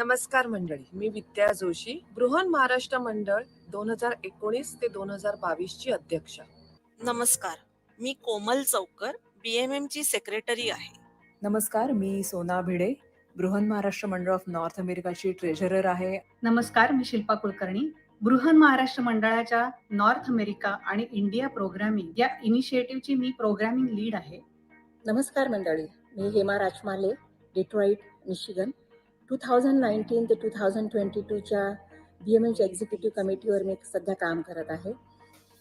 नमस्कार मंडळी, मी विद्या जोशी, बृहन महाराष्ट्र मंडळ 2019 ते 2022 ची अध्यक्ष. नमस्कार, मी कोमल चौकर, BMM ची सेक्रेटरी आहे. नमस्कार, मी सोना भिडे, बृहन महाराष्ट्र मंडळ ऑफ नॉर्थ अमेरिकाची ट्रेझरर आहे. नमस्कार, मी शिल्पा कुलकर्णी, बृहन महाराष्ट्र मंडळाच्या नॉर्थ अमेरिका आणि इंडिया प्रोग्रामिंग या इनिशिएटिव्हची मी प्रोग्रामिंग लीड आहे. नमस्कार मंडळी, मी हेमा राजमाले, डेट्रॉईट, मिशिगन. 2019 ते 2022च्या BMMच्या एक्झिक्युटिव्ह कमिटीवर मी सध्या काम करत आहे.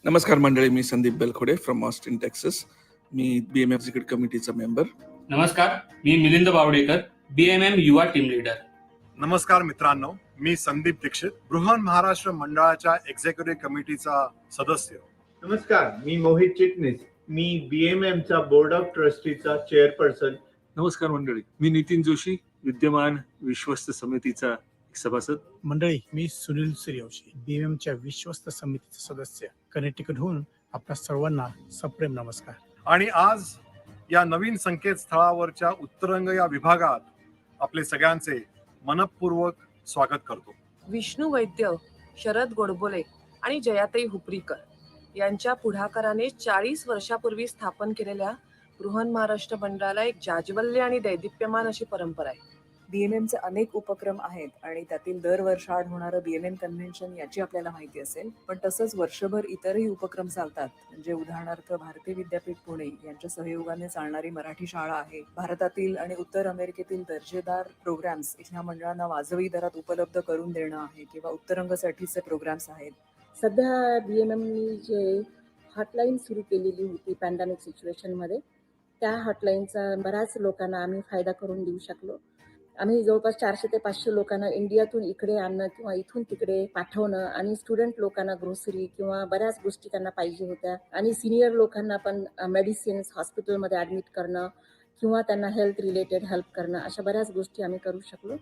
नमस्कार मंडळी, मी Sandeep Belkhode from Austin, Texas. मी BMM एक्झिक्युटिव्ह कमिटीचा मेंबर. नमस्कार, मी मिलिंद बावडेकर, BMM युवा टीम लीडर. नमस्कार मित्रांनो, मी संदीप दीक्षित, बृहन महाराष्ट्र मंडळाच्या एक्झिक्युटिव्ह कमिटीचा सदस्य. नमस्कार, मी मोहित चिटणीस, मी BMMचा बोर्ड ऑफ ट्रस्टीचा चेअरपर्सन. नमस्कार मंडळी, मी नितीन जोशी, विद्यमान विश्वस्त समितीचा सभासद. मंडळी, मी सुनील सूर्यवंशी, BMMच्या विश्वस्त समितीचा सदस्य, कनेक्टिकटहून आपल्या सर्वांना सप्रेम नमस्कार. आणि आज या नवीन संकेतस्थळावरच्या उत्तरंग या विभागात आपले सगळ्यांचे मनपूर्वक स्वागत करतो. विष्णू वैद्य, शरद गोडबोले आणि जयाताई हुपरीकर यांच्या पुढाकाराने 40 वर्षापूर्वी स्थापन केलेल्या बृहन महाराष्ट्र मंडळाला एक जाज्वल्य आणि दैदिप्यमान अशी परंपरा आहे. BMMचे अनेक उपक्रम आहेत आणि त्यातील दर वर्षाआड होणारं BMM कन्व्हेन्शन याची आपल्याला माहिती असेल, पण तसंच वर्षभर इतरही उपक्रम चालतात. म्हणजे उदाहरणार्थ भारतीय विद्यापीठ पुणे यांच्या सहयोगाने चालणारी मराठी शाळा आहे. भारतातील आणि उत्तर अमेरिकेतील दर्जेदार प्रोग्राम्स ह्या मंडळांना वाजवी दरात उपलब्ध करून देणं आहे किंवा उत्तरंगसाठीचे प्रोग्राम्स आहेत. सध्या BMMनी जे हॉटलाईन सुरू केलेली होती पॅन्डेमिक सिच्युएशनमध्ये, त्या हॉटलाईनचा बऱ्याच लोकांना आम्ही फायदा करून देऊ शकलो. आम्ही जवळपास 400 ते 500 लोकांना इंडियातून इकडे आणणं किंवा इथून तिकडे पाठवणं, आणि स्टुडंट लोकांना ग्रोसरी किंवा बऱ्याच गोष्टी त्यांना पाहिजे होत्या, आणि सिनियर लोकांना पण मेडिसिन्स हॉस्पिटलमध्ये ॲडमिट करणं किंवा त्यांना हेल्थ रिलेटेड हेल्प करणं, अशा बऱ्याच गोष्टी आम्ही करू शकलो.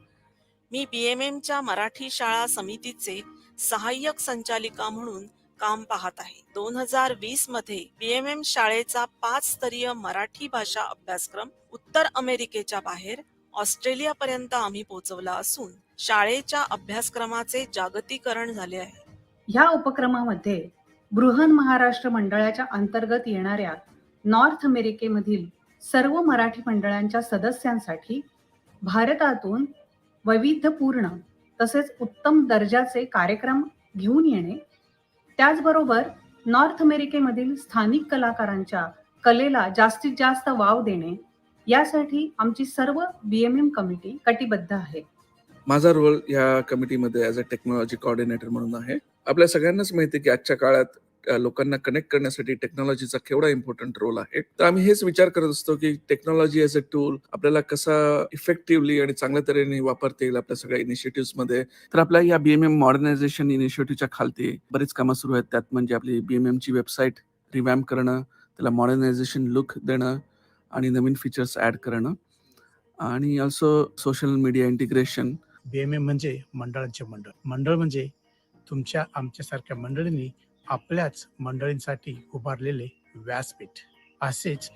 मी BMMच्या मराठी शाळा समितीचे सहाय्यक संचालिका म्हणून काम पाहत आहे. 2020 मध्ये BMM शाळेचा 5 स्तरीय मराठी भाषा अभ्यासक्रम उत्तर अमेरिकेच्या बाहेर ऑस्ट्रेलियापर्यंत आम्ही पोहोचवला असून शाळेच्या अभ्यासक्रमाचे जागतिकीकरण झाले आहे. ह्या उपक्रमामध्ये बृहन महाराष्ट्र मंडळाच्या अंतर्गत येणाऱ्या नॉर्थ अमेरिकेमधील सर्व मराठी मंडळांच्या सदस्यांसाठी भारतातून वैविध्यपूर्ण तसेच उत्तम दर्जाचे कार्यक्रम घेऊन येणे, त्याचबरोबर नॉर्थ अमेरिकेमधील स्थानिक कलाकारांच्या कलेला जास्तीत जास्त वाव देणे, यासाठी आमची सर्व BMM कमिटी कटिबद्ध आहे. माझा रोल या कमिटीमध्ये ॲज अ टेक्नॉलॉजी कोऑर्डिनेटर म्हणून आहे. आपल्या सगळ्यांनाच माहिती आहे की आजच्या काळात लोकांना कनेक्ट करण्यासाठी टेक्नॉलॉजीचा केवढा इम्पॉर्टंट रोल आहे. तर आम्ही हेच विचार करत असतो की टेक्नॉलॉजी ॲज अ टूल आपल्याला कसा इफेक्टिव्हली आणि चांगल्या तऱ्हेने वापरता येईल आपल्या सगळ्या इनिशिएटिव्हमध्ये. तर आपल्या या BMM मॉडर्नायझेशन इनिशिएटिव्हच्या खालती बरीच कामं सुरू आहेत. त्यात म्हणजे आपली BMMची वेबसाईट रिवॅम्प करणं, त्याला मॉडर्नायझेशन लुक देणं आणि नवीन फीचर्स ॲड करणं, आणि also social media integration. BMM म्हणजे मंडळांचे मंडळ. मंडळ म्हणजे तुमच्या आमच्यासारख्या मंडळींनी आपल्याच मंडळींसाठी उभारलेले व्यासपीठ. असेच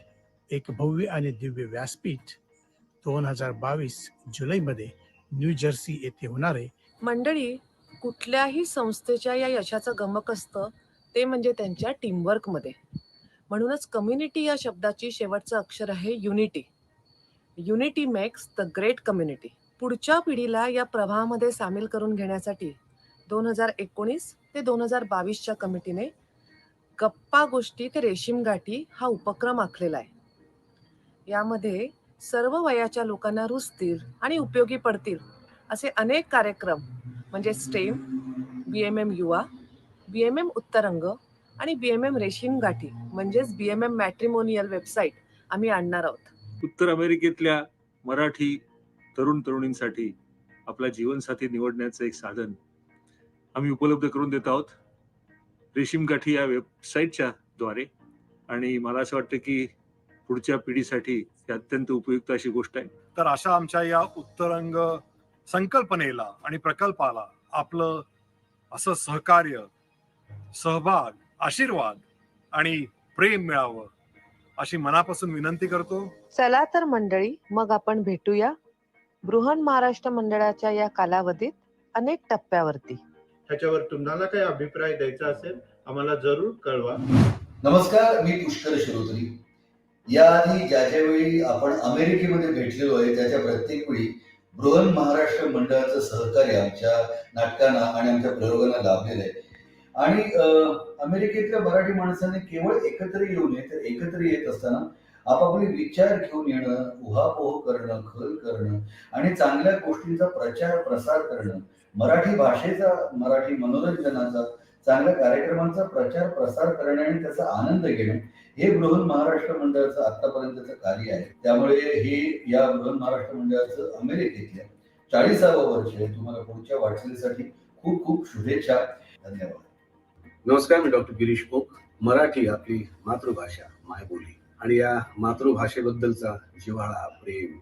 एक भव्य आणि दिव्य व्यासपीठ 2022 जुलैमध्ये न्यू जर्सी येथे होणारे. मंडळी, कुठल्याही संस्थेच्या या यशाचं गमक असतं ते म्हणजे त्यांच्या टीमवर्कमध्ये. म्हणूनच कम्युनिटी या शब्दाची शेवटचं अक्षर आहे unity. Unity makes the great community. पुढच्या पिढीला या प्रवाहामध्ये सामील करून घेण्यासाठी 2019 ते 2022च्या कमिटीने गप्पा गोष्टी ते रेशीम गाठी हा उपक्रम आखलेला आहे. यामध्ये सर्व वयाच्या लोकांना रुजतील आणि उपयोगी पडतील असे अनेक कार्यक्रम म्हणजे स्टेम, BMM युवा, BMM उत्तरंग आणि BMM रेशीम गाठी म्हणजेच BMM मॅट्रिमोनियल वेबसाईट आम्ही आणणार आहोत. उत्तर अमेरिकेतल्या मराठी तरुण तरुणींसाठी आपला जीवनसाथी निवडण्याचं एक साधन आम्ही उपलब्ध करून देत आहोत रेशीम गाठी या वेबसाईटच्या द्वारे. आणि मला असं वाटतं की पुढच्या पिढीसाठी ही अत्यंत उपयुक्त अशी गोष्ट आहे. तर अशा आमच्या या उत्तरंग संकल्पनेला आणि प्रकल्पाला आपलं असं सहकार्य, सहभाग, आशीर्वाद आणि प्रेम मिळावं अशी मनापासून विनंती करतो. चला तर मंडळी, मग आपण भेटूया बृहन महाराष्ट्र मंडळाच्या या कालावधीत अनेक टप्प्यावरती. ह्याच्यावर तुम्हाला काही अभिप्राय द्यायचा असेल आम्हाला जरूर कळवा. नमस्कार, मी पुष्कर शिरोत्री. याआधी ज्या ज्यावेळी आपण अमेरिकेमध्ये भेटलेलो आहे त्याच्या प्रत्येक वेळी बृहन महाराष्ट्र मंडळाचं सहकार्य आमच्या नाटकांना आणि आमच्या प्रयोगांना लाभलेलं आहे. आणि अमेरिकेतल्या मराठी माणसाने केवळ एकत्र येऊ नये तर एकत्र येत असताना आपापले विचार घेऊन येणं, उहापोह करणं, खल करणं आणि चांगल्या गोष्टींचा प्रचार प्रसार करणं, मराठी भाषेचा, मराठी मनोरंजनाचा, चांगल्या कार्यक्रमांचा प्रचार प्रसार करणे आणि त्याचा आनंद घेणं हे बृहन महाराष्ट्र मंडळाचं आतापर्यंतचं कार्य आहे. त्यामुळे हे या बृहन महाराष्ट्र मंडळाचं अमेरिकेतल्या 40वे वर्ष आहे. तुम्हाला पुढच्या वाटचालीसाठी खूप खूप शुभेच्छा. धन्यवाद. नमस्कार, मी डॉक्टर गिरीश ओक. मराठी आपली मातृभाषा, मायबोली आणि या मातृभाषेबद्दलचा जिव्हाळा, प्रेम,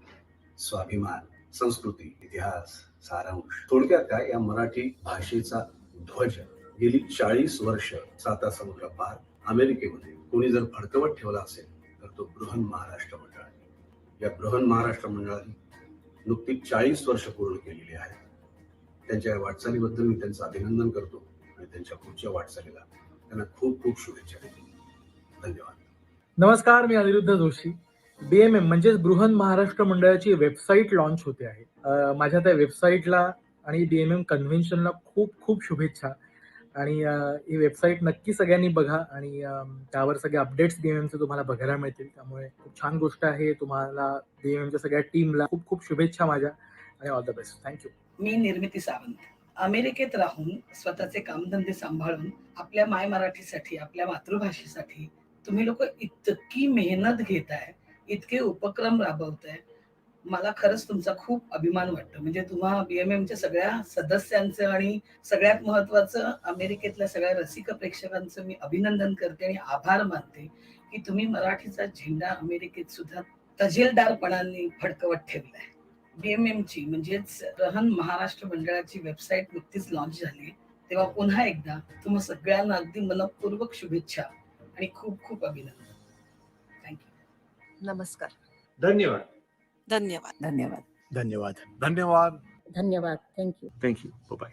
स्वाभिमान, संस्कृती, इतिहास, सारांश, थोडक्यात काय, या मराठी भाषेचा ध्वज गेली 40 वर्ष साता समुद्र पार अमेरिकेमध्ये कोणी जर फडकवत ठेवला असेल तर तो बृहन महाराष्ट्र मंडळ आहे. या बृहन महाराष्ट्र मंडळाने नुकतीच 40 वर्ष पूर्ण केलेली आहेत. त्यांच्या या वाटचालीबद्दल मी त्यांचं अभिनंदन करतो आणि त्यांच्या पुढच्या वाटचालीला त्यांना खूप खूप शुभेच्छा देतो. धन्यवाद. नमस्कार, मी अनिरुद्ध जोशी. BMM म्हणजेच बृहन महाराष्ट्र मंडळाची वेबसाईट लॉन्च होते आहे. माझ्या त्या वेबसाईटला आणि BMM कन्व्हेन्शनला खूप खूप शुभेच्छा. आणि ही वेबसाईट नक्की सगळ्यांनी बघा आणि त्यावर सगळे अपडेट्स BMMचे तुम्हाला बघायला मिळतील. त्यामुळे खूप छान गोष्ट आहे. तुम्हाला BMMच्या सगळ्या टीमला खूप खूप शुभेच्छा माझ्या आणि ऑल द बेस्ट. थँक्यू. मी निर्मिती सावंत. अमेरिकेत राहून स्वतःचे कामधंदे सांभाळून आपल्या माय मराठीसाठी, आपल्या मातृभाषेसाठी तुम्ही लोक इतकी मेहनत घेताय, इतके उपक्रम राबवताय, मला खरंच तुमचा खूप अभिमान वाटतो. म्हणजे तुम्हा BMMच्या सगळ्या सदस्यांचं आणि सगळ्यात महत्वाचं अमेरिकेतल्या सगळ्या रसिक प्रेक्षकांचं मी अभिनंदन करते आणि आभार मानते की तुम्ही मराठीचा झेंडा अमेरिकेत सुद्धा तजेलदारपणाने फडकवत ठेवलाय. BMMची म्हणजेच बृहन महाराष्ट्र मंडळाची वेबसाईट नुकतीच लॉन्च झाली. तेव्हा पुन्हा एकदा तुम्हा सगळ्यांना अगदी मनपूर्वक शुभेच्छा आणि खूप खूप अभिनंदन. थँक्यू. नमस्कार. धन्यवाद. धन्यवाद. धन्यवाद. धन्यवाद. धन्यवाद. धन्यवाद. थँक्यू. थँक्यू. बाय.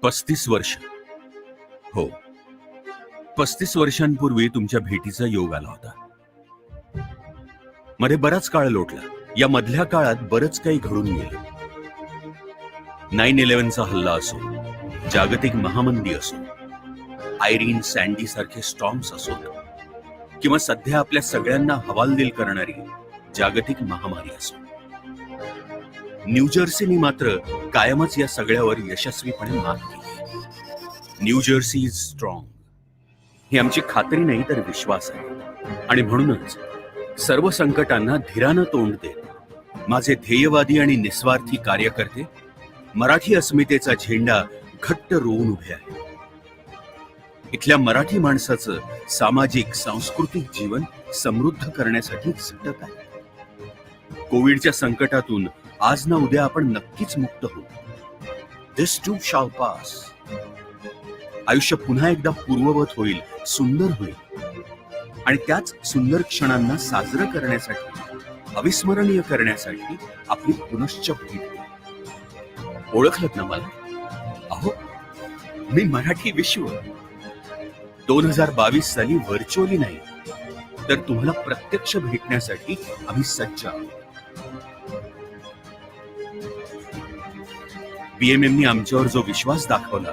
पस्तीस वर्ष. हो, 35 वर्षांपूर्वी तुमच्या भेटीचा योग आला होता. मध्ये बराच काळ लोटला. या मधल्या काळात बरंच काही घडून गेलं. 9/11चा हल्ला असो, जागतिक महामंदी असो, आयरीन, सँडी सारखे स्टॉर्म्स असोत, किंवा सध्या आपल्या सगळ्यांना हवालदिल करणारी जागतिक महामारी असो, न्यूजर्सीनी मात्र कायमच या सगळ्यावर यशस्वीपणे मात केली. न्यूजर्सी इज स्ट्रॉंग ही आमची खात्री नाही तर विश्वास आहे. आणि म्हणूनच सर्व संकटांना धीरानं तोंड देत माझे ध्येयवादी आणि निस्वार्थी कार्यकर्ते मराठी अस्मितेचा झेंडा घट्ट रोवून उभे आहेत. इथल्या मराठी माणसाचं सामाजिक सांस्कृतिक जीवन समृद्ध करण्यासाठी झटत आहे. कोविडच्या संकटातून आज ना उद्या आपण नक्कीच मुक्त होऊ. दिस टू शॅल पास. आयुष्य पुन्हा एकदा पूर्ववत होईल, सुंदर होईल. आणि त्याच सुंदर क्षणांना साजरं करण्यासाठी, अविस्मरणीय करण्यासाठी आपली पुनश्च भेट होईल. ओळखलत ना मला? अहो, मी मराठी विश्व. 2022 साली व्हर्च्युअली नाही तर तुम्हाला प्रत्यक्ष भेटण्यासाठी आम्ही सज्ज आहोत. BMMनी आमच्यावर जो विश्वास दाखवला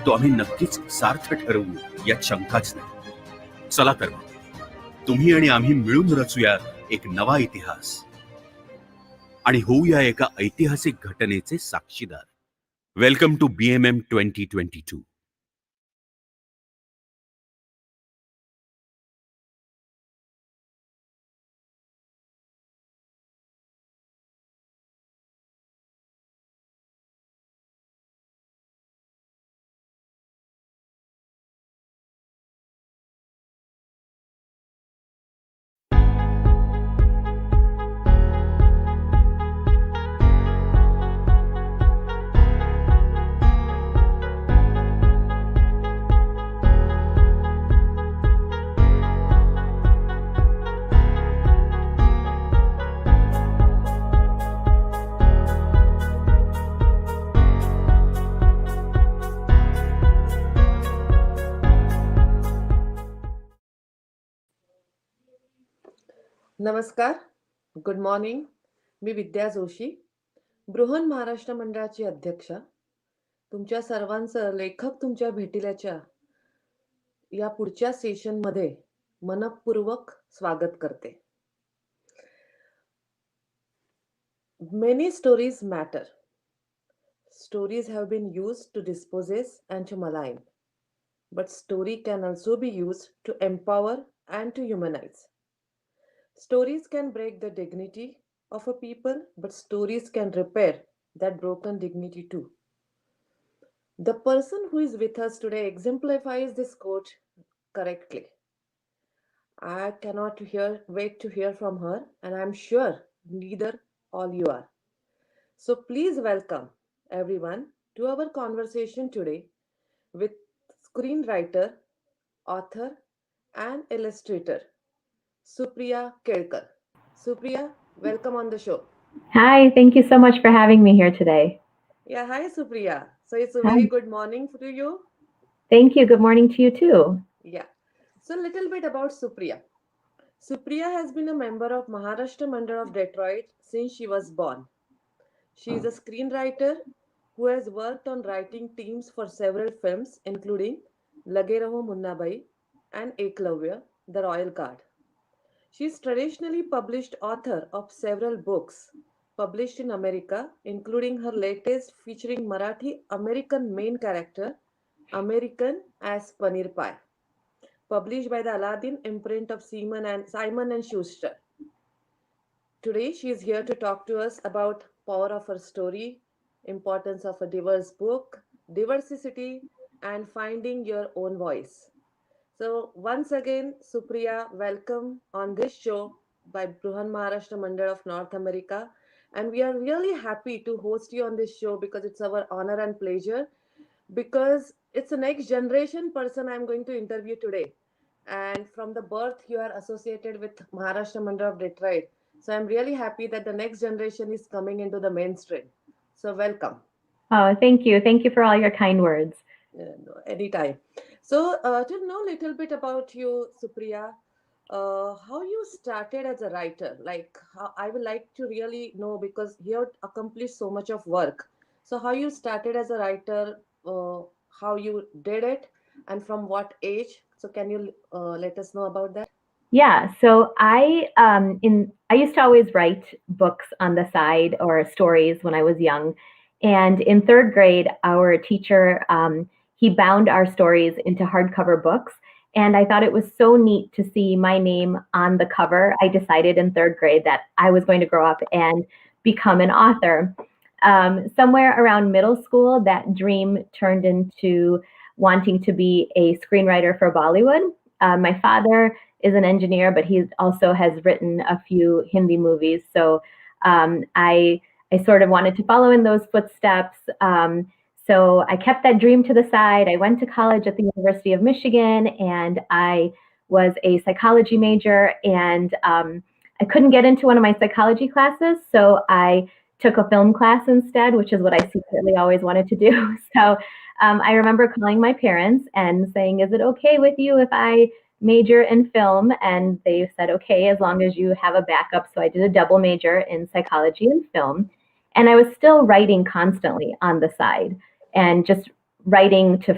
तो आम्ही नक्कीच सार्थ ठरवू यात शंकाच नाही. चला तर तुम्ही आणि आम्ही मिळून रचूया एक नवा इतिहास आणि होऊया एका ऐतिहासिक घटनेचे साक्षीदार. Welcome to BMM 2022. नमस्कार, गुड मॉर्निंग. मी विद्या जोशी, बृहन महाराष्ट्र मंडळाची अध्यक्षा. तुमच्या सर्वांचं लेखक तुमच्या भेटील्याच्या या पुढच्या सेशनमध्ये मनपूर्वक स्वागत करते. Many stories matter. Stories have been used to dispossess and to malign. But story can also be used to empower and to humanize. Stories can break the dignity of a people, but stories can repair that broken dignity too. The person who is with us today exemplifies this quote correctly. I cannot wait to hear from her, and I'm sure neither all you are. So please welcome everyone to our conversation today with screenwriter, author, and illustrator Supriya Kelkar. Supriya, welcome on the show. Hi, thank you so much for having me here today. Yeah, hi Supriya. So it's a Hi. very good morning to you. Thank you. Good morning to you too. Yeah. So a little bit about Supriya. Supriya has been a member of Maharashtra Mandal of Detroit since she was born. She is a screenwriter who has worked on writing teams for several films, including Lage Raho Munna Bhai and Eklavya, The Royal Guard. She is traditionally published author of several books published in America, including her latest featuring Marathi American main character, American as Paneer Pie, published by the Aladdin imprint of Simon and Schuster. Today, she is here to talk to us about power of her story, importance of a diverse book, diversity, and finding your own voice. So once again, Supriya, welcome on this show by Bruhan Maharashtra Mandal of North America. And we are really happy to host you on this show because it's our honor and pleasure, because it's a next generation person I'm going to interview today. And from the birth, you are associated with Maharashtra Mandal of Detroit. So I'm really happy that the next generation is coming into the mainstream. So welcome. Oh, thank you. Thank you for all your kind words. No, anytime. So to know a little bit about you, Supriya, how you started as a writer. Like, how, I would like to really know, because you have accomplished so much of work. So how you started as a writer, how you did it, and from what age? So can you let us know about that? Yeah, so I used to always write books on the side or stories when I was young. And in third grade, our teacher he bound our stories into hardcover books. And I thought it was so neat to see my name on the cover. I decided in third grade that I was going to grow up and become an author. Somewhere around middle school, that dream turned into wanting to be a screenwriter for Bollywood. My father is an engineer, but he also has written a few Hindi movies. So I sort of wanted to follow in those footsteps. So I kept that dream to the side. I went to college at the University of Michigan, and I was a psychology major, and I couldn't get into one of my psychology classes, so I took a film class instead, which is what I secretly always wanted to do. So I remember calling my parents and saying, "Is it okay with you if I major in film?" And they said, "Okay, as long as you have a backup." So I did a double major in psychology and film. And I was still writing constantly on the side and just writing to,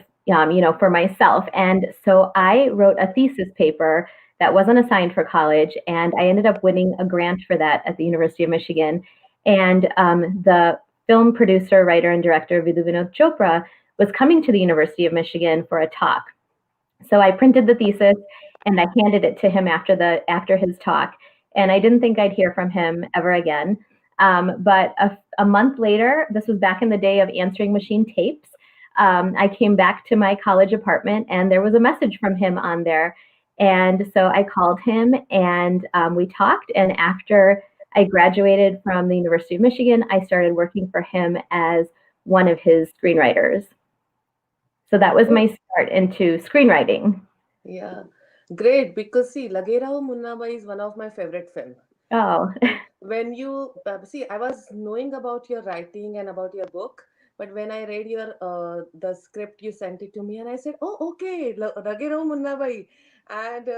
for myself. And so I wrote a thesis paper that wasn't assigned for college. And I ended up winning a grant for that at the University of Michigan. And the film producer, writer, and director, Vidya Joshi, was coming to the University of Michigan for a talk. So I printed the thesis and I handed it to him after his talk. And I didn't think I'd hear from him ever again. But a month later, this was back in the day of answering machine tapes, I came back to my college apartment and there was a message from him on there. And so I called him and we talked. And after I graduated from the University of Michigan, I started working for him as one of his screenwriters. So that was my start into screenwriting. Yeah, great. Because see, Lage Raho Munna Bhai is one of my favorite films. Oh. When you see, I was knowing about your writing and about your book. But when I read your the script, you sent it to me, and I said, "Oh, okay, Rage Raho Munna Bhai." And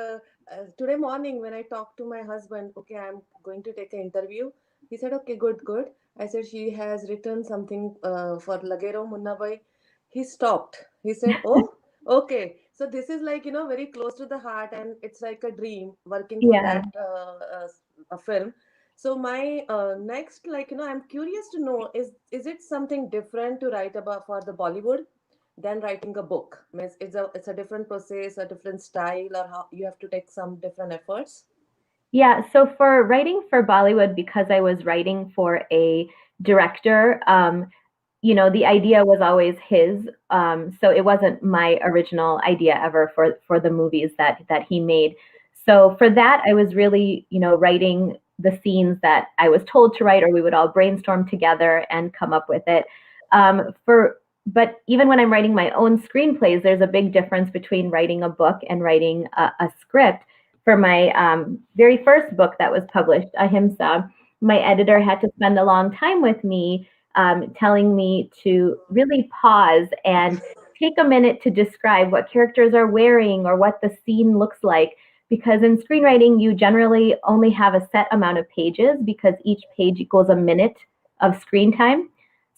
today morning, when I talked to my husband, okay, I'm going to take an interview. He said, "Okay, good, good." I said, "She has written something for Lage Raho Munna Bhai." He stopped. He said, "Oh, okay." So this is like, very close to the heart, and it's like a dream working for Yeah. that a film. So my next, I'm curious to know, is it something different to write about for the Bollywood than writing a book? Means it's a different process, a different style, or how you have to take some different efforts? Yeah, so for writing for Bollywood, because I was writing for a director, the idea was always his. So it wasn't my original idea ever for the movies that he made. So for that, I was really, writing the scenes that I was told to write, or we would all brainstorm together and come up with it. But even when I'm writing my own screenplays, there's a big difference between writing a book and writing a script. For my very first book that was published, Ahimsa, my editor had to spend a long time with me telling me to really pause and take a minute to describe what characters are wearing or what the scene looks like. Because in screenwriting, you generally only have a set amount of pages because each page equals a minute of screen time.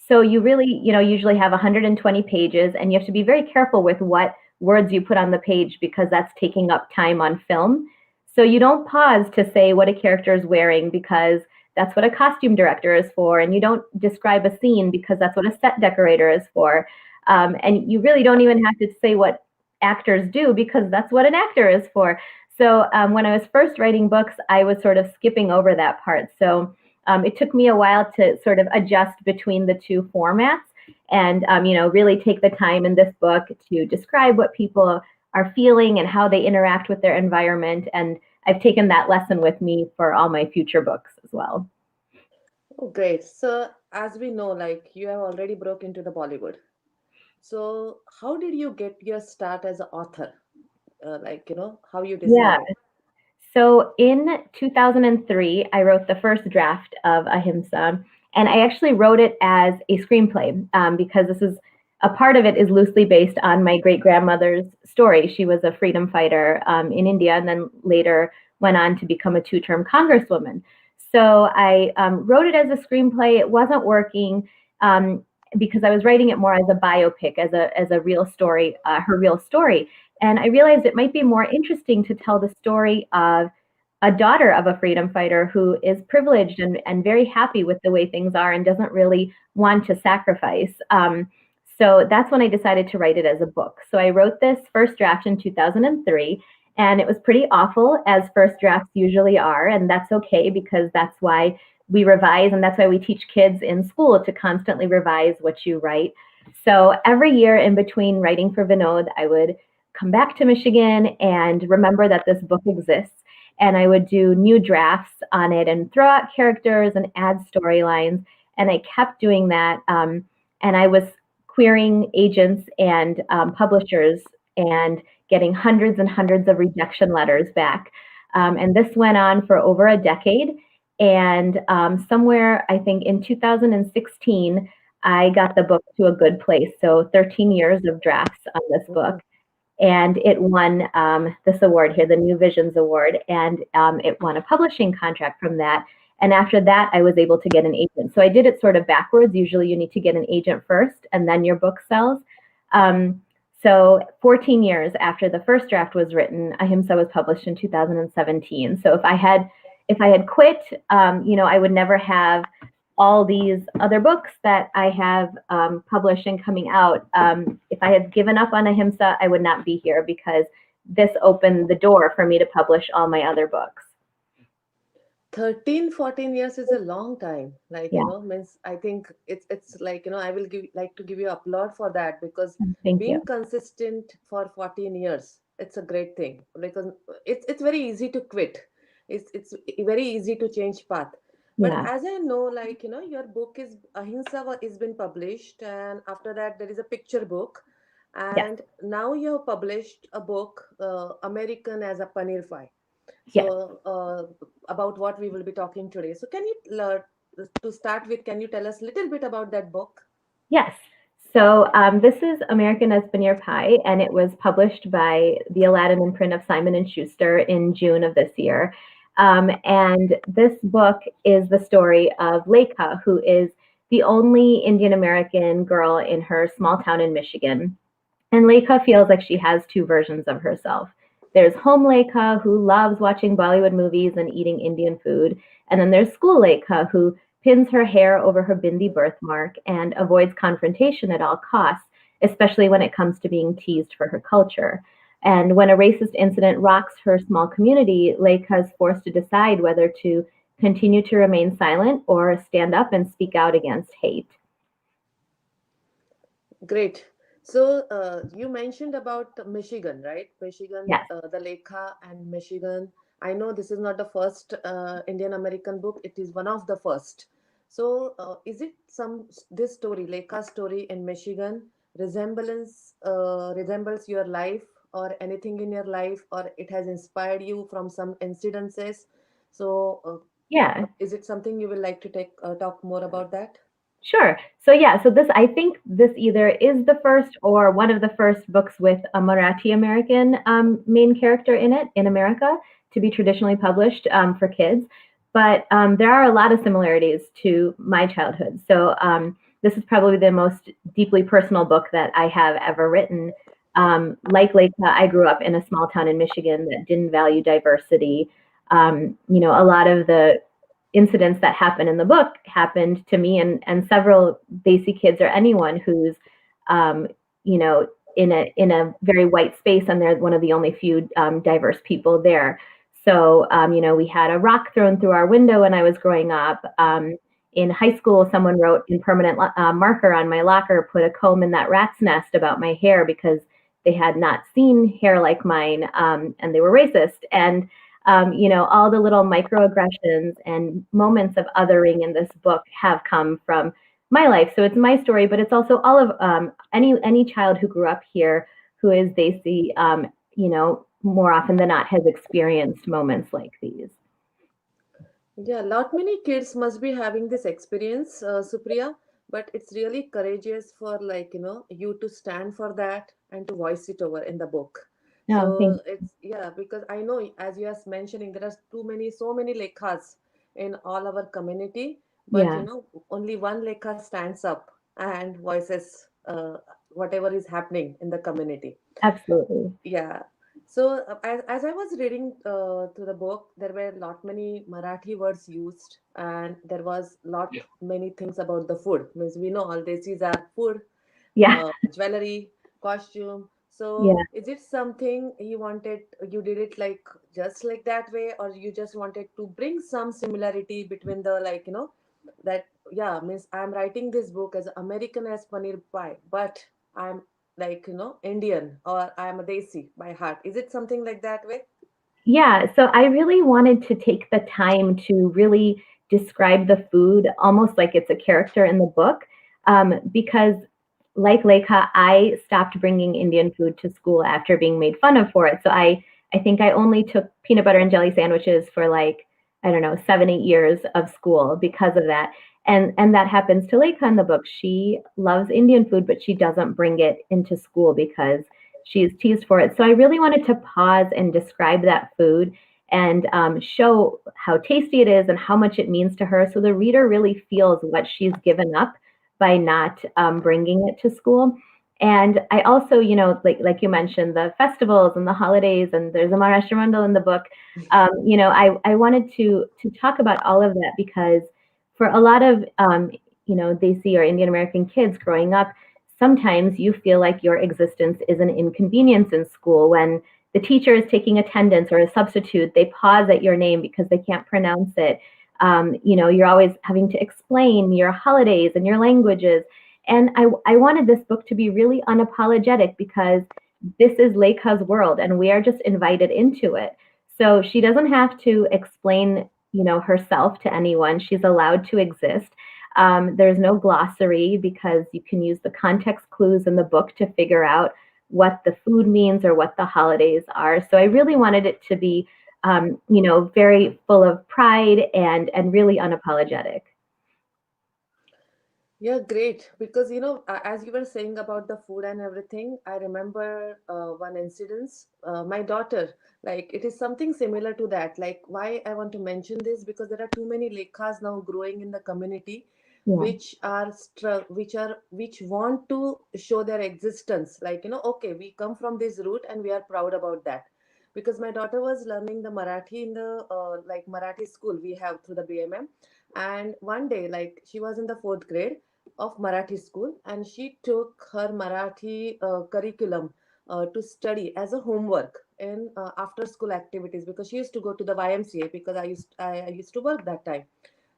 So you really, usually have 120 pages, and you have to be very careful with what words you put on the page because that's taking up time on film. So you don't pause to say what a character is wearing because that's what a costume director is for, and you don't describe a scene because that's what a set decorator is for. And you really don't even have to say what actors do because that's what an actor is for. So when I was first writing books, I was sort of skipping over that part. So it took me a while to sort of adjust between the two formats and, really take the time in this book to describe what people are feeling and how they interact with their environment. And I've taken that lesson with me for all my future books as well. Oh, great. So as we know, like you have already broke into the Bollywood. So how did you get your start as an author? How you Yeah. decided? So in 2003, I wrote the first draft of Ahimsa, and I actually wrote it as a screenplay because this is a part of it is loosely based on my great grandmother's story. She was a freedom fighter in India and then later went on to become a two-term congresswoman. So I wrote it as a screenplay. It wasn't working because I was writing it more as a biopic, as a real story, her real story. And I realized it might be more interesting to tell the story of a daughter of a freedom fighter who is privileged and very happy with the way things are and doesn't really want to sacrifice. So that's when I decided to write it as a book. So I wrote this first draft in 2003, and it was pretty awful, as first drafts usually are. And that's okay because that's why we revise, and that's why we teach kids in school to constantly revise what you write. So every year in between writing for Vinod, I would come back to Michigan and remember that this book exists. And I would do new drafts on it and throw out characters and add storylines. And I kept doing that. And I was querying agents and publishers and getting hundreds and hundreds of rejection letters back. And this went on for over a decade. And somewhere, I think in 2016, I got the book to a good place. So 13 years of drafts on this book. And it won this award here, the New Visions Award, and it won a publishing contract from that. And after that, I was able to get an agent. So I did it sort of backwards. Usually you need to get an agent first, and then your book sells. So 14 years after the first draft was written, Ahimsa was published in 2017. So if I had quit, I would never have all these other books that I have published and coming out. If I had given up on Ahimsa, I would not be here because this opened the door for me to publish all my other books. 13, 14 years is a long time. Yeah. Means I think it's like, I will like to give you applaud for that because Thank being you. consistent for 14 years, it's a great thing because it's very easy to quit. It's very easy to change path. But Yeah. as I know, your book is Ahimsa is been published, and after that there is a picture book, Yes. and now you have published a book, American as a Paneer Fry. Yes. So about what we will be talking today. So can you, to start with, can you tell us a little bit about that book? Yes. So this is American as Paneer Pie, and it was published by the Aladdin imprint of Simon and Schuster in June of this year. And this book is the story of Lekha, who is the only Indian American girl in her small town in Michigan. And Lekha feels like she has two versions of herself. There's home Lekha, who loves watching Bollywood movies and eating Indian food. And then there's school Lekha, who pins her hair over her bindi birthmark and avoids confrontation at all costs, especially when it comes to being teased for her culture. And when a racist incident rocks her small community, Lekha is forced to decide whether to continue to remain silent or stand up and speak out against hate. Great. So you mentioned about Michigan, right? Michigan, Yes. the Lekha and Michigan. I know this is not the first Indian American book. It is one of the first. So is it this story, Lekha's story in Michigan, resembles your life or anything in your life, or it has inspired you from some incidences? So Yeah. is it something you will like to talk more about that? Sure. So yeah, so I think this either is the first or one of the first books with a Marathi American main character in it in America to be traditionally published for kids. But there are a lot of similarities to my childhood. So this is probably the most deeply personal book that I have ever written. Like Lekha, I grew up in a small town in Michigan that didn't value diversity. A lot of the incidents that happen in the book happened to me and several Desi kids or anyone who's in a very white space, and they're one of the only few diverse people there. So we had a rock thrown through our window when I was growing up. In high school, someone wrote in permanent marker on my locker, "Put a comb in that rat's nest," about my hair because they had not seen hair like mine, and they were racist. And all the little microaggressions and moments of othering in this book have come from my life. So it's my story, but it's also all of any child who grew up here who is Desi, more often than not has experienced moments like these. Yeah, lot many kids must be having this experience, Supriya, but it's really courageous for you to stand for that and to voice it over in the book. No, So thank it's because I know as you are mentioning there are so many lekhas in all our community, but Yeah. only one lekha stands up and voices whatever is happening in the community. Absolutely. Yeah. So as I was reading through the book, there were lot many Marathi words used, and there was lot many things about the food. Means we know all this is our food, Yeah. jewelry, costume. So Yeah. is it something you did it like just like that way, or you just wanted to bring some similarity between the that means I'm writing this book as American as Paneer Pie, but I'm Indian or I'm a Desi by heart. Is it something like that way? Yeah, so I really wanted to take the time to really describe the food almost like it's a character in the book, because like Lekha, I stopped bringing Indian food to school after being made fun of for it. So I think I only took peanut butter and jelly sandwiches for I don't know, 7-8 years of school because of that. And that happens to Lekha in the book. She loves Indian food, but she doesn't bring it into school because she's teased for it. So I really wanted to pause and describe that food and show how tasty it is and how much it means to her. So the reader really feels what she's given up by not bringing it to school. And I also, like you mentioned, the festivals and the holidays, and there's a Maharashtra Mandal in the book. I wanted to talk about all of that because for a lot of, Desi or Indian American kids growing up, sometimes you feel like your existence is an inconvenience in school when the teacher is taking attendance or a substitute, they pause at your name because they can't pronounce it. You're always having to explain your holidays and your languages. And I wanted this book to be really unapologetic because this is Lekha's world and we are just invited into it. So she doesn't have to explain, herself to anyone. She's allowed to exist. There's no glossary because you can use the context clues in the book to figure out what the food means or what the holidays are. So I really wanted it to be, very full of pride and really unapologetic. Yeah, great. Because, as you were saying about the food and everything, I remember one incident. My daughter, like, it is something similar to that. Like, why I want to mention this, because there are too many lekhas now growing in the community, Yeah. which want to show their existence. Like, okay, we come from this root and we are proud about that. Because my daughter was learning the Marathi in the like Marathi school we have through the BMM, and one day, like, she was in the fourth grade of Marathi school, and she took her Marathi curriculum to study as a homework in after school activities, because she used to go to the YMCA, because I used to work that time,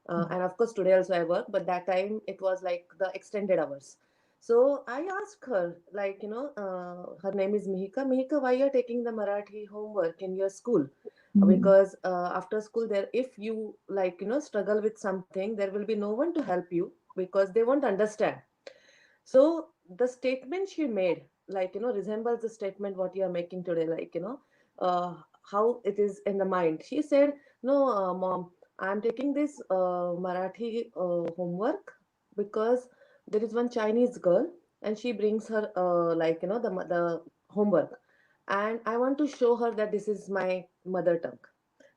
and of course today also I work, but that time it was like the extended hours. So I asked her, like, her name is Mihika, why you're taking the Marathi homework in your school? Because after school, there, if you, like, struggle with something, there will be no one to help you, because they won't understand. So the statement she made, like, resembles the statement what you are making today, like, how it is in the mind. She said, no, mom, I'm taking this Marathi homework because there is one Chinese girl, and she brings her like, the homework, and I want to show her that this is my mother tongue,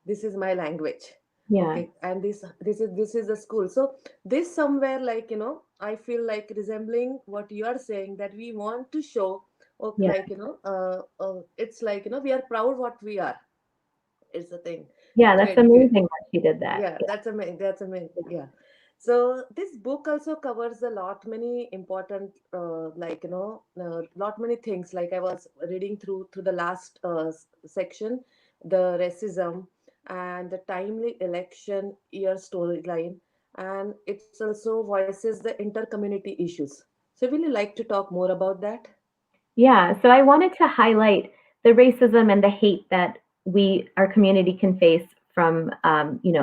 this is my language. Yeah. Okay, and this is the school. So this somewhere, like, I feel like resembling what you are saying, that we want to show, okay, Yeah. like, it's like, we are proud what we are. It's the thing. Yeah, that's Great, great. amazing that she did that. Yeah, that's amazing. That's amazing. Yeah. So this book also covers a lot many important, like, lot many things. Like, I was reading through the last section, the racism and the timely election year storyline, and it's also voices the inter-community issues. So, will you like to talk more about that? Yeah, so I wanted to highlight the racism and the hate that our community can face from,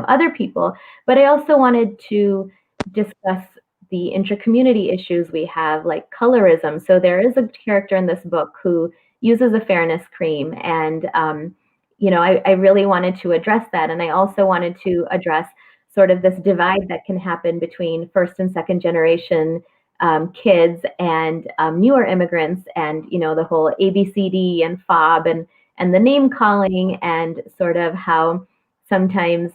other people, but I also wanted to discuss the intra-community issues we have, like colorism. So there is a character in this book who uses a fairness cream, and I really wanted to address that, and I also wanted to address sort of this divide that can happen between first and second generation kids and newer immigrants, and the whole ABCD and FOB and the name calling, and sort of how sometimes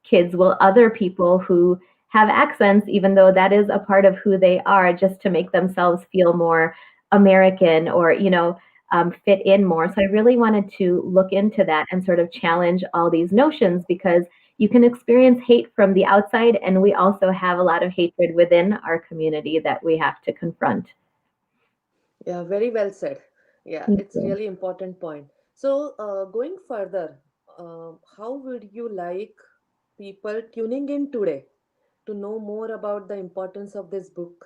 kids will other people who have accents, even though that is a part of who they are, just to make themselves feel more American, or fit in more. So I really wanted to look into that and sort of challenge all these notions, because you can experience hate from the outside, and we also have a lot of hatred within our community that we have to confront. Yeah, very well said. Yeah, Thank it's you. really important point. So, going further, how would you like people tuning in today to know more about the importance of this book?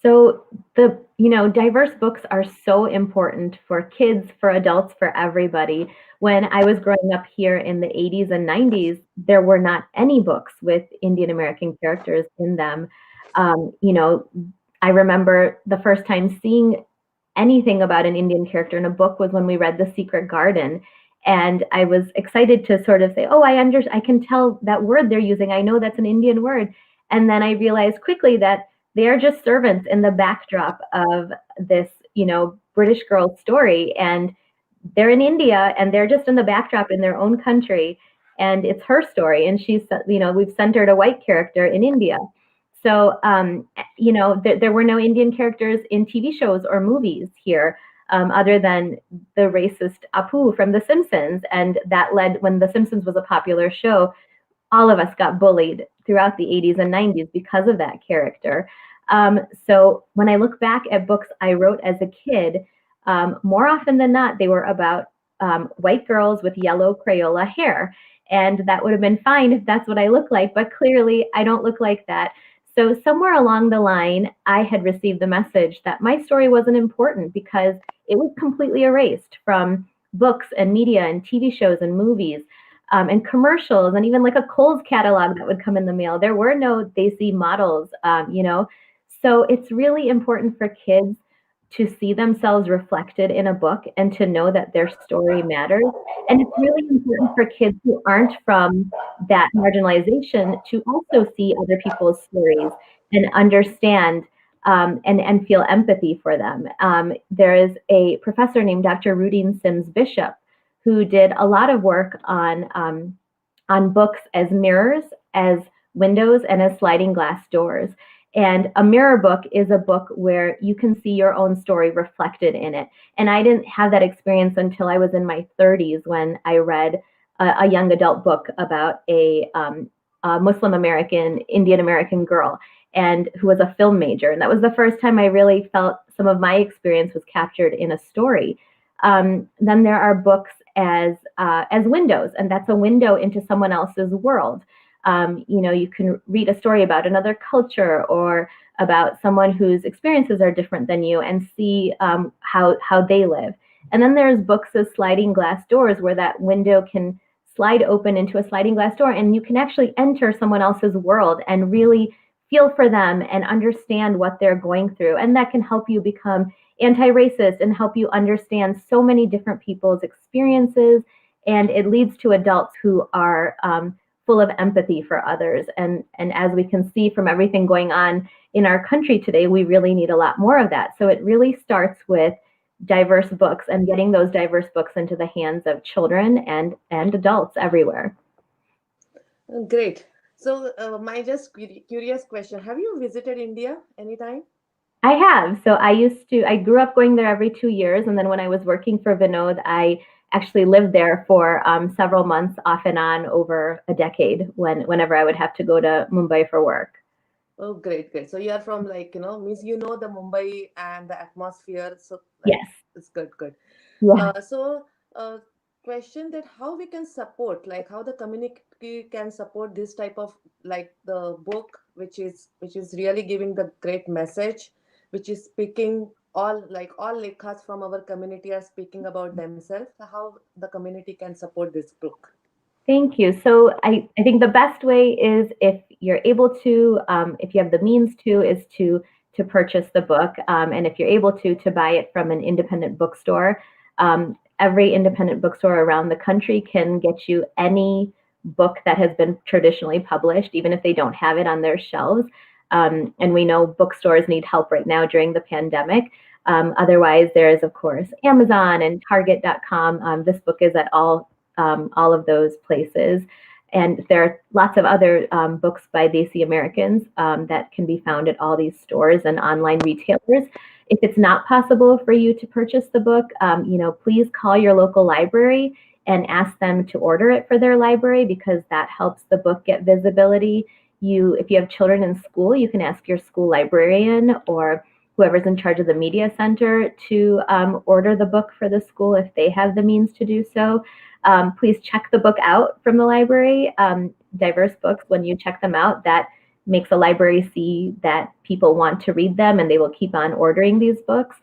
So diverse books are so important for kids, for adults, for everybody. When I was growing up here in the 80s and 90s, there were not any books with Indian American characters in them. Um, you know, I remember the first time seeing anything about an Indian character in a book was when we read The Secret Garden. And I was excited to sort of say, oh, I can tell that word they're using. I know that's an Indian word. And then I realized quickly that they are just servants in the backdrop of this, British girl's story. And they're in India, and they're just in the backdrop in their own country. And it's her story. And we've centered a white character in India. So, there were no Indian characters in TV shows or movies here, other than the racist Apu from The Simpsons. And that led, when The Simpsons was a popular show, all of us got bullied throughout the 80s and 90s because of that character. So when I look back at books I wrote as a kid, more often than not, they were about white girls with yellow Crayola hair. And that would have been fine if that's what I look like, but clearly I don't look like that. So somewhere along the line, I had received the message that my story wasn't important because it was completely erased from books and media and TV shows and movies. And commercials, and even like a Kohl's catalog that would come in the mail. There were no Desi models, So it's really important for kids to see themselves reflected in a book and to know that their story matters. And it's really important for kids who aren't from that marginalization to also see other people's stories and understand and feel empathy for them. There is a professor named Dr. Rudine Sims Bishop who did a lot of work on books as mirrors, as windows, and as sliding glass doors. And a mirror book is a book where you can see your own story reflected in it. And I didn't have that experience until I was in my 30s when I read a young adult book about a Muslim American, Indian American girl, and who was a film major. And that was the first time I really felt some of my experience was captured in a story. Then there are books as windows, and that's a window into someone else's world. You can read a story about another culture or about someone whose experiences are different than you and see how they live. And then there's books as sliding glass doors where that window can slide open into a sliding glass door and you can actually enter someone else's world and really feel for them and understand what they're going through. And that can help you become anti-racist and help you understand so many different people's experiences. And it leads to adults who are full of empathy for others. And as we can see from everything going on in our country today, we really need a lot more of that. So it really starts with diverse books and getting those diverse books into the hands of children and adults everywhere. Great. So my just curious question, have you visited India anytime? I have. So I grew up going there every 2 years. And then when I was working for Vinod, I actually lived there for several months off and on over a decade whenever I would have to go to Mumbai for work. Oh, great. So you are from means the Mumbai and the atmosphere. So yes, it's good. Yeah. Question that how we can support, how the community can support this type of the book, which is really giving the great message, which is speaking all lekhas from our community are speaking about themselves. How the community can support this book? Thank you. So I think the best way is if you're able to, if you have the means to, is to purchase the book. And if you're able to buy it from an independent bookstore. Every independent bookstore around the country can get you any book that has been traditionally published, even if they don't have it on their shelves. And we know bookstores need help right now during the pandemic. Otherwise, there is, of course, Amazon and Target.com. This book is at all of those places. And there are lots of other books by Desi Americans that can be found at all these stores and online retailers. If it's not possible for you to purchase the book, please call your local library and ask them to order it for their library because that helps the book get visibility. If you have children in school, you can ask your school librarian or whoever's in charge of the media center to order the book for the school if they have the means to do so. Please check the book out from the library. Diverse books, when you check them out, that makes a library see that people want to read them and they will keep on ordering these books.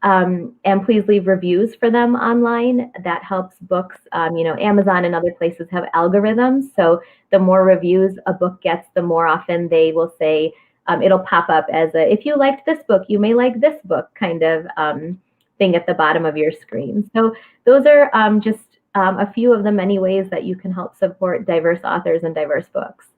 And please leave reviews for them online. That helps books. Amazon and other places have algorithms. So the more reviews a book gets, the more often they will say, it'll pop up as if you liked this book, you may like this book kind of thing at the bottom of your screen. So those are just a few of the many ways that you can help support diverse authors and diverse books.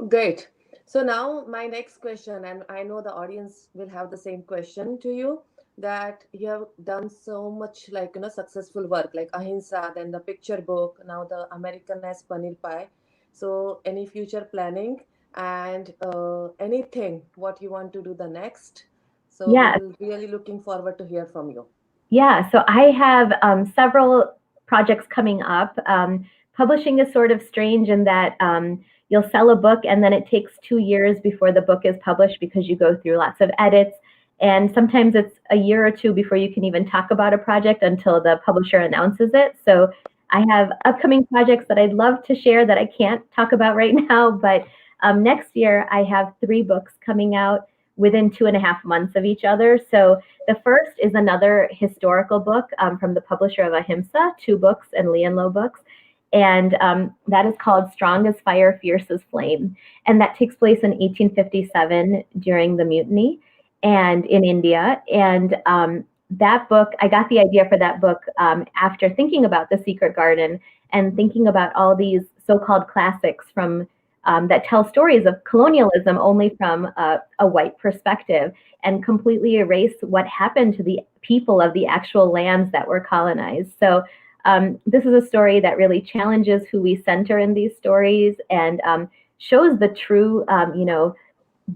Great. So now my next question, and I know the audience will have the same question to you, that you have done so much successful work like Ahimsa, then the picture book, now the Americanized Paneer Pie. So any future planning and anything what you want to do the next? So Yeah. we're really looking forward to hear from you. Yeah, so I have several projects coming up. Publishing is sort of strange in that you'll sell a book and then it takes 2 years before the book is published because you go through lots of edits. And sometimes it's a year or two before you can even talk about a project until the publisher announces it. So I have upcoming projects that I'd love to share that I can't talk about right now. But next year, I have 3 books coming out within 2.5 months of each other. So the first is another historical book from the publisher of Ahimsa, 2 books and Lee and Low Books. And that is called Strong as Fire, Fierce as Flame. And that takes place in 1857 during the Mutiny. and in India. And that book, I got the idea for that book after thinking about The Secret Garden and thinking about all these so-called classics from that tell stories of colonialism only from a white perspective and completely erase what happened to the people of the actual lands that were colonized. So this is a story that really challenges who we center in these stories and shows the true,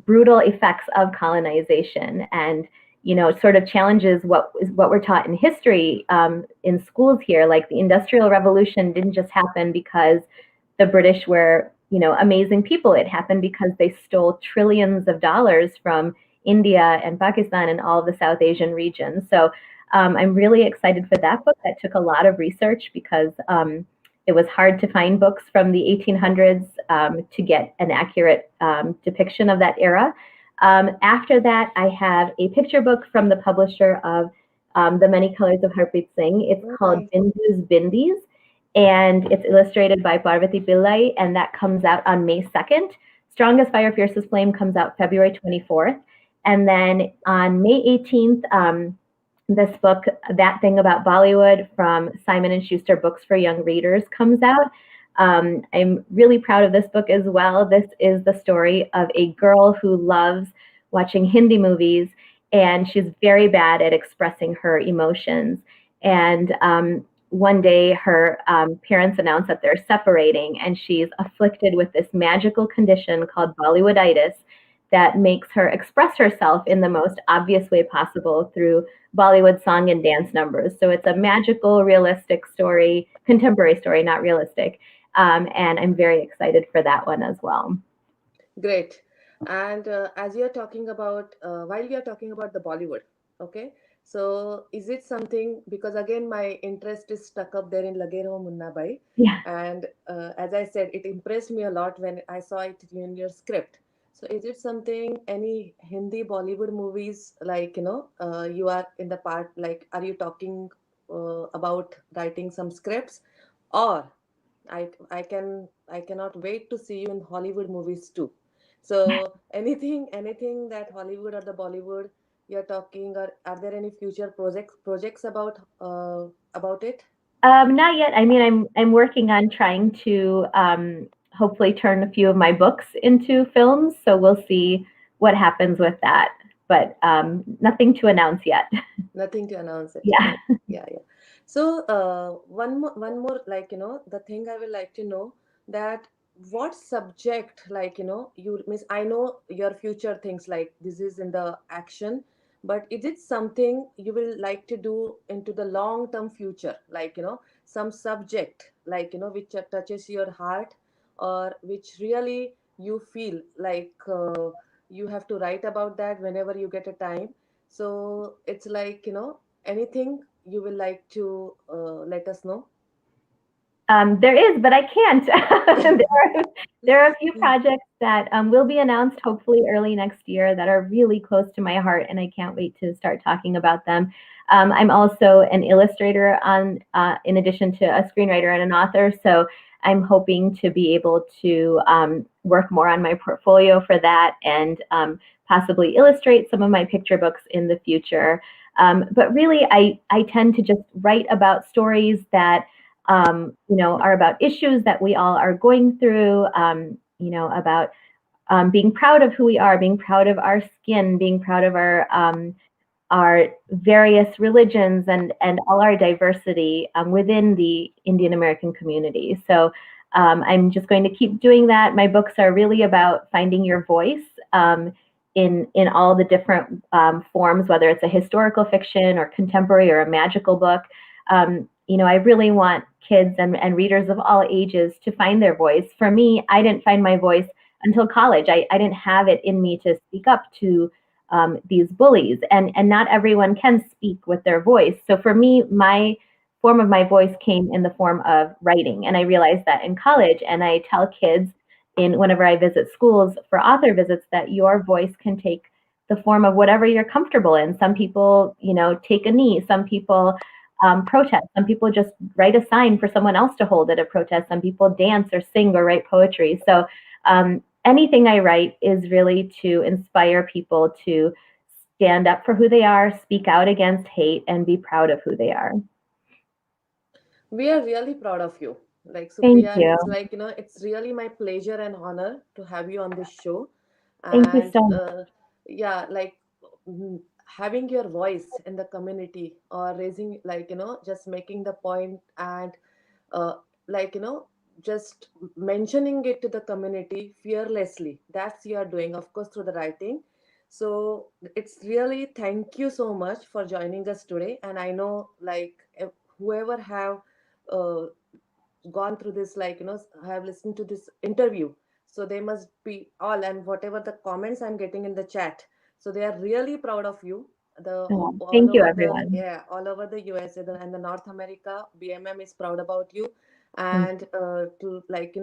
brutal effects of colonization, and sort of challenges what we're taught in history in schools here. Like the Industrial Revolution didn't just happen because the British were amazing people. It happened because they stole trillions of dollars from India and Pakistan and all of the South Asian regions. So I'm really excited for that book. That took a lot of research because it was hard to find books from the 1800s to get an accurate depiction of that era. After that, I have a picture book from the publisher of The Many Colors of Harpreet Singh. It's called Bindu's Bindis, and it's illustrated by Parvati Pillai, and that comes out on May 2nd. Strongest Fire, Fiercest Flame comes out February 24th. And then on May 18th, this book, That Thing About Bollywood, from Simon & Schuster Books for Young Readers, comes out. I'm really proud of this book as well. This is the story of a girl who loves watching Hindi movies, and she's very bad at expressing her emotions. And one day her parents announce that they're separating, and she's afflicted with this magical condition called Bollywooditis that makes her express herself in the most obvious way possible through Bollywood song and dance numbers. So it's a magical, realistic story, contemporary story, not realistic. And I'm very excited for that one as well. Great. And as you're talking about, while we are talking about the Bollywood, okay, so is it something, because again, my interest is stuck up there in Lage Raho Munna Bhai. Yeah. And as I said, it impressed me a lot when I saw it in your script. So is it something, any Hindi Bollywood movies, like, you are in the part, like, are you talking about writing some scripts, or I cannot wait to see you in Hollywood movies too. So anything that Hollywood or the Bollywood you're talking, or are there any future projects about it? Not yet. I mean, I'm working on trying to hopefully turn a few of my books into films. So we'll see what happens with that. But nothing to announce yet. Nothing to announce it. Yeah. Yeah. So one more, like, the thing I would like to know, that what subject, like, you miss, I know your future things, like this is in the action, but is it something you will like to do into the long term future, like, some subject, like, which touches your heart, or which really you feel like you have to write about that whenever you get a time? So it's like, anything you will like to let us know? There is, but I can't. There are a few projects that will be announced hopefully early next year that are really close to my heart, and I can't wait to start talking about them. I'm also an illustrator in addition to a screenwriter and an author, so I'm hoping to be able to work more on my portfolio for that, and possibly illustrate some of my picture books in the future. But really, I tend to just write about stories that are about issues that we all are going through, about being proud of who we are, being proud of our skin, being proud of our various religions and all our diversity within the Indian American community. So I'm just going to keep doing that. My books are really about finding your voice in all the different forms, whether it's a historical fiction or contemporary or a magical book. I really want kids and readers of all ages to find their voice. For me, I didn't find my voice until college. I didn't have it in me to speak up to these bullies, and not everyone can speak with their voice. So for me, my form of my voice came in the form of writing, and I realized that in college. And I tell kids whenever I visit schools for author visits that your voice can take the form of whatever you're comfortable in. Some people, take a knee. Some people protest. Some people just write a sign for someone else to hold at a protest. Some people dance or sing or write poetry. So anything I write is really to inspire people to stand up for who they are, speak out against hate, and be proud of who they are. We are really proud of you. Like Thank Supriya, you. it's like, it's really my pleasure and honor to have you on this show. Thank you And so much. yeah, like having your voice in the community or raising, like, just making the point and uh, like, just mentioning it to the community fearlessly. That's you are doing, of course, through the writing. So it's really thank you so much for joining us today. And I know, like, whoever have uh, gone through this, like, have listened to this interview, so they must be all, and whatever the comments I'm getting in the chat, so they are really proud of you. The all Thank you, over the, everyone. yeah, all over the USA and the North America, BMM is proud about you. Thank And to, like,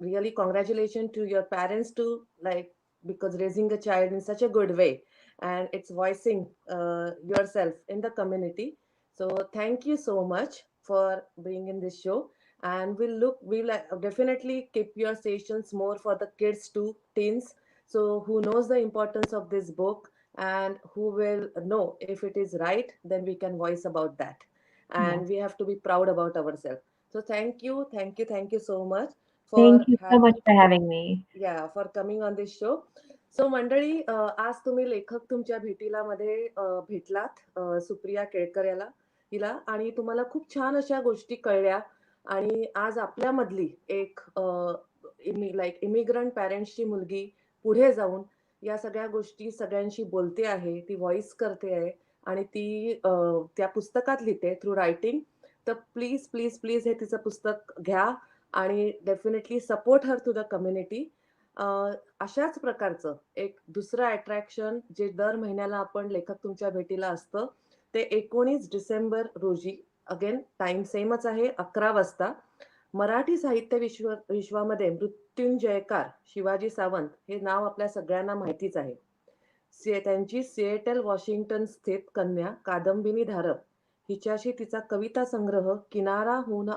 really congratulations to your parents to, like, because raising a child in such a good way, and it's voicing yourself in the community. So thank you so much for being in this show. And we'll definitely keep your stations more for the kids too, teens, so who knows the importance of this book and who will know if it is right, then we can voice about that. Yeah. And we have to be proud about ourselves. So thank you, thank you, thank you so much Thank for you so much having, for having me. yeah, for coming on this show. सो मंडळी, आज तुम्ही लेखक तुमच्या भेटीला मध्ये भेटलात, सुप्रिया केळकर हिला, आणि तुम्हाला खूप छान अशा गोष्टी कळल्या. आणि आज आपल्यामधली एक लाईक इमिग्रंट पॅरेंट्सची मुलगी पुढे जाऊन या सगळ्या गोष्टी सगळ्यांशी बोलते आहे, ती व्हॉइस करते आहे, आणि ती त्या पुस्तकात लिहिते थ्रू रायटिंग. तर प्लीज प्लीज प्लीज हे तिचं पुस्तक घ्या आणि definitely support her to the community. अशाच प्रकारचं एक दुसरं अट्रॅक्शन जे दर महिन्याला आपण लेखक तुमच्या भेटीला असतं, ते 19 डिसेंबर रोजी, अगेन टाइम सेमच आहे, 11 वाजता. मराठी साहित्य विश्वामध्ये मृत्युंजयकार शिवाजी सावंत हे नाव आपल्या सगळ्यांना माहितीच आहे. त्यांची सिएटल वॉशिंग्टन स्थित कन्या कादंबिनी धारप हिच्याशी तिचा कविता संग्रह किनारा होऊन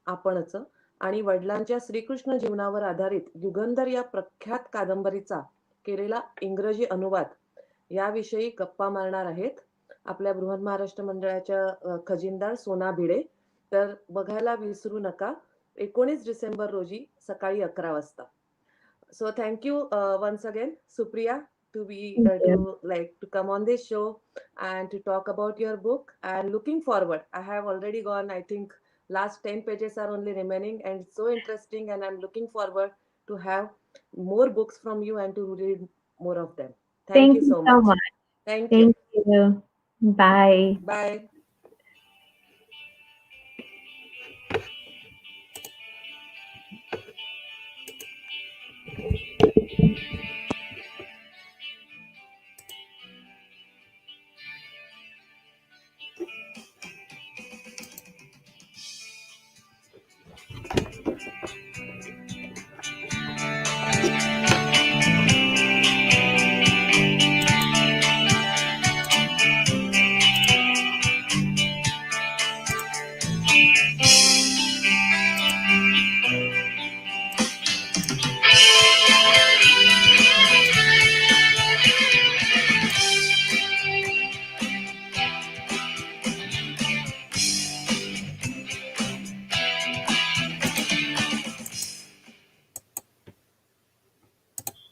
आपणच आणि वडिलांच्या श्रीकृष्ण जीवनावर आधारित युगंधर या प्रख्यात कादंबरीचा केलेला इंग्रजी अनुवाद याविषयी गप्पा मारणार आहेत आपल्या बृहन महाराष्ट्र मंडळाच्या खजिनदार सोना भिडे. तर बघायला विसरू नका, 19 डिसेंबर रोजी सकाळी 11 वाजता. So thank you once again, Supriya, to be Thank you. to come on this show and to talk about your book. And looking forward, I have already gone, I think last 10 pages are only remaining, and it's so interesting, and I'm looking forward to have more books from you and to read more of them. Thank you so so much. much. Thank you. Thank you. Bye. Bye.